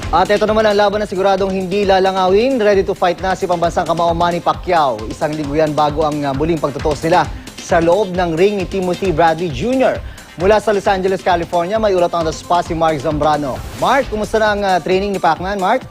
At ito naman ang laban na siguradong hindi lalangawin. Ready to fight na si pambansang kamao Manny Pacquiao. Isang linggo yan bago ang muling pagtutos nila sa loob ng ring ni Timothy Bradley Jr. Mula sa Los Angeles, California, may ulat on the spot si Mark Zambrano. Mark, kumusta na ang training ni Pacman, Mark?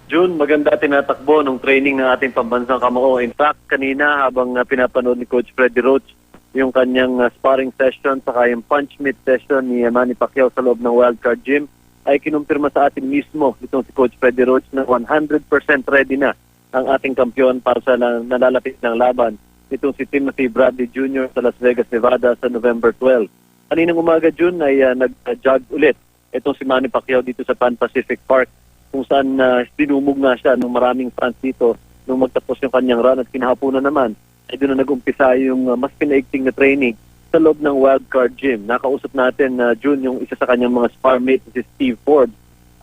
June, maganda tinatakbo ng training ng ating pambansang kamao. In fact, kanina habang pinapanood ni Coach Freddie Roach yung kanyang sparring session saka yung punch meet session ni Manny Pacquiao sa loob ng Wildcard Gym, ay kinumpirma sa atin mismo itong si Coach Freddie Roach na 100% ready na ang ating kampiyon para sa nalalapit ng laban. Itong si Timothy Bradley Jr. sa Las Vegas, Nevada sa November 12. Kaninang umaga, June, ay nag-jog ulit itong si Manny Pacquiao dito sa Pan Pacific Park kung saan dinumog na siya ng maraming fans dito nung magtapos yung kanyang run at kinahaponan naman ay doon na nag-umpisa yung mas pinaigting na training sa loob ng Wildcard Gym. Nakausap natin June yung isa sa kanyang mga sparmate si Steve Ford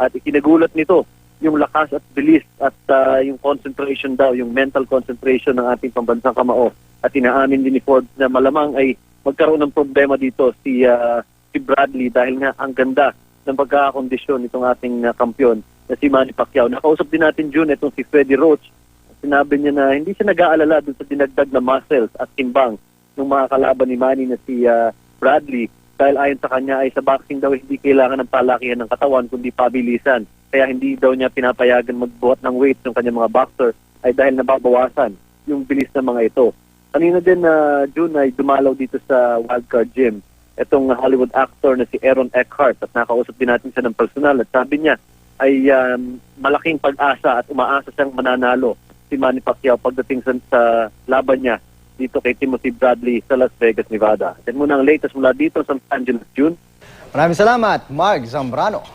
at ikinagulat nito yung lakas at bilis at yung concentration daw, yung mental concentration ng ating pambansang kamao. At inaamin din ni Ford na malamang ay magkaroon ng problema dito si Bradley dahil nga ang ganda ng pagkakakondisyon itong ating kampiyon na si Manny Pacquiao. Nakausap din natin June itong si Freddie Roach. Sinabi niya na hindi siya nag-aalala dun sa dinagdag na muscles at timbang ng mga kalaban ni Manny na si Bradley dahil ayon sa kanya ay sa boxing daw hindi kailangan ng palakihan ng katawan kundi pabilisan. Kaya hindi daw niya pinapayagan magbuhat ng weight ng kanyang mga boxer ay dahil nababawasan yung bilis ng mga ito. Kanina din June ay dumalaw dito sa Wildcard Gym itong Hollywood actor na si Aaron Eckhart at nakausap din natin siya ng personal at sabi niya ay malaking pag-asa at umaasa siyang mananalo si Manny Pacquiao pagdating sa laban niya dito kay Timothy Bradley sa Las Vegas, Nevada. Yan muna ang latest mula dito sa Los Angeles, June. Maraming salamat, Mark Zambrano.